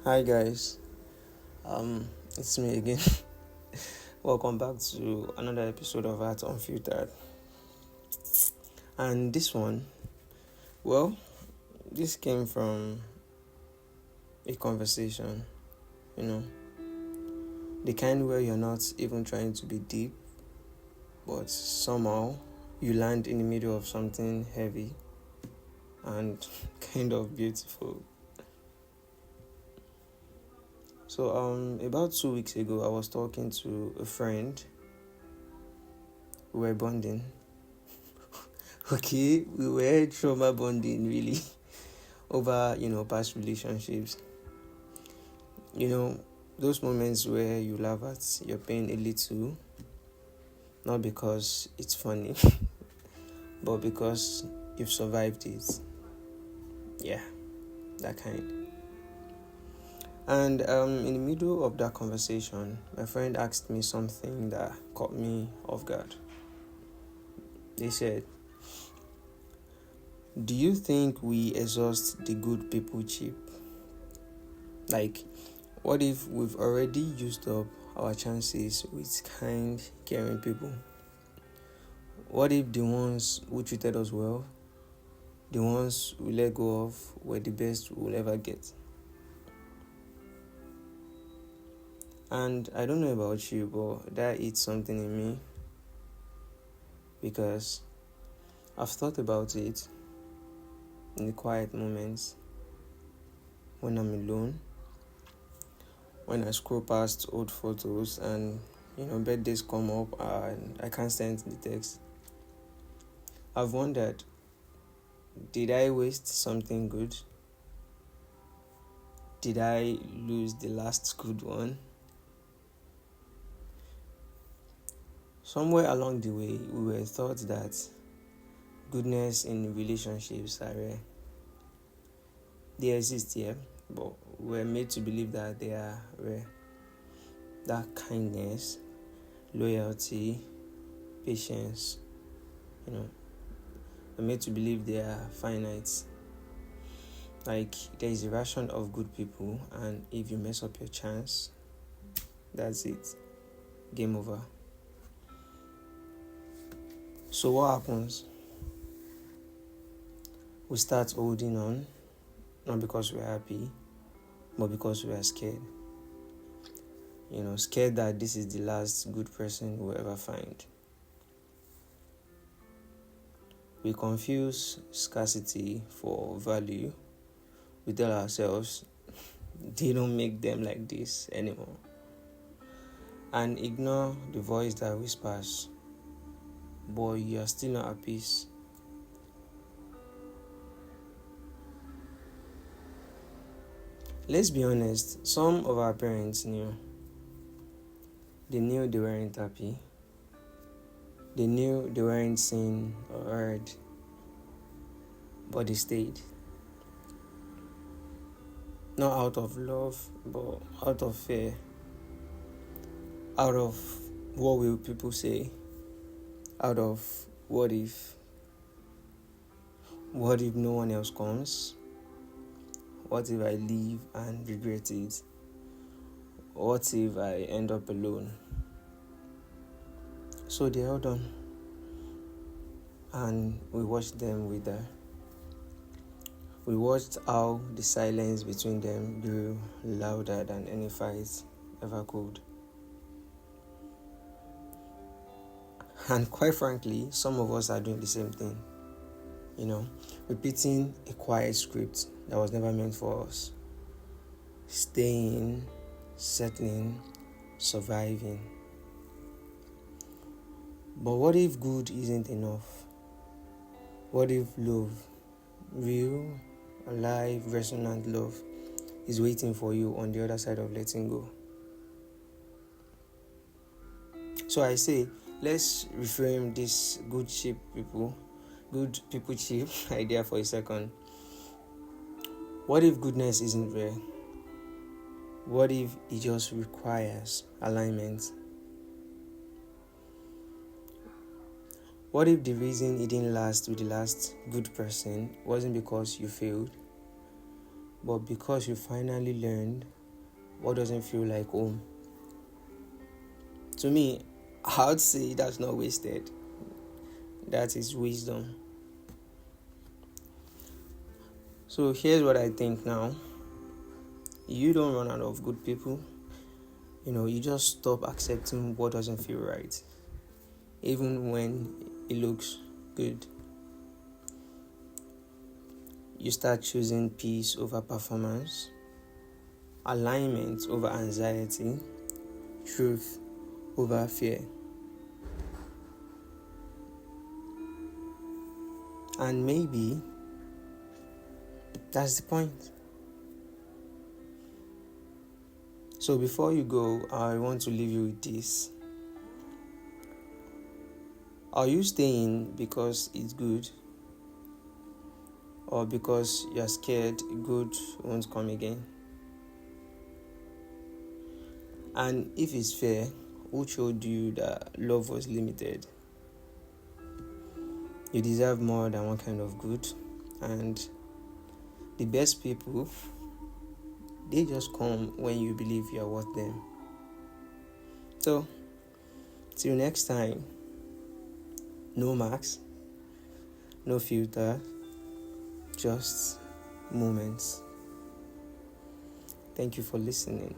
Hi guys, it's me again. Welcome back to another episode of Unfiltered. And this one, well, this came from a conversation, you know, the kind where you're not even trying to be deep, but somehow you land in the middle of something heavy and kind of beautiful. So about 2 weeks ago, I was talking to a friend. We were bonding. Okay, we were trauma bonding really over past relationships. Those moments where you laugh at your pain a little, not because it's funny, but because you've survived it. Yeah, that kind. And in the middle of that conversation, my friend asked me something that caught me off guard. They said, "Do you think we exhaust the good people cheap? Like, what if we've already used up our chances with kind, caring people? What if the ones who treated us well, the ones we let go of, were the best we'll ever get?" And I don't know about you, but that eats something in me because I've thought about it in the quiet moments when I'm alone, when I scroll past old photos and birthdays come up and I can't send the text. I've wondered, did I waste something good? Did I lose the last good one? Somewhere along the way, we were taught that goodness in relationships are rare. They exist, yeah, but we're made to believe that they are rare. That kindness, loyalty, patience, we're made to believe they are finite. Like, there is a ration of good people, and if you mess up your chance, that's it. Game over. So what happens? We start holding on, not because we're happy, but because we are scared. Scared that this is the last good person we'll ever find. We confuse scarcity for value. We tell ourselves, they don't make them like this anymore. And ignore the voice that whispers, boy, you are still not at peace. Let's be honest, some of our parents knew. They knew they weren't happy. They knew they weren't seen or heard. But they stayed. Not out of love, but out of fear. Out of what will people say? Out of what if? What if no one else comes? What if I leave and regret it? What if I end up alone? So they held on, and we watched them wither. We watched how the silence between them grew louder than any fight ever could. And quite frankly, some of us are doing the same thing. Repeating a quiet script that was never meant for us. Staying, settling, surviving. But what if good isn't enough? What if love, real, alive, resonant love, is waiting for you on the other side of letting go? So I say, let's reframe this good people cheap idea for a second. What if goodness isn't rare? What if it just requires alignment? What if the reason it didn't last with the last good person wasn't because you failed, but because you finally learned what doesn't feel like home. To me, I would say that's not wasted. That is wisdom. So here's what I think now. You don't run out of good people. You just stop accepting what doesn't feel right, even when it looks good. You start choosing peace over performance, alignment over anxiety, truth over fear. And maybe that's the point. So before you go, I want to leave you with this. Are you staying because it's good? Or because you're scared good won't come again? And if it's fair, who showed you that love was limited? You deserve more than one kind of good. And the best people, they just come when you believe you're worth them. So, till next time, no marks, no filter, just moments. Thank you for listening.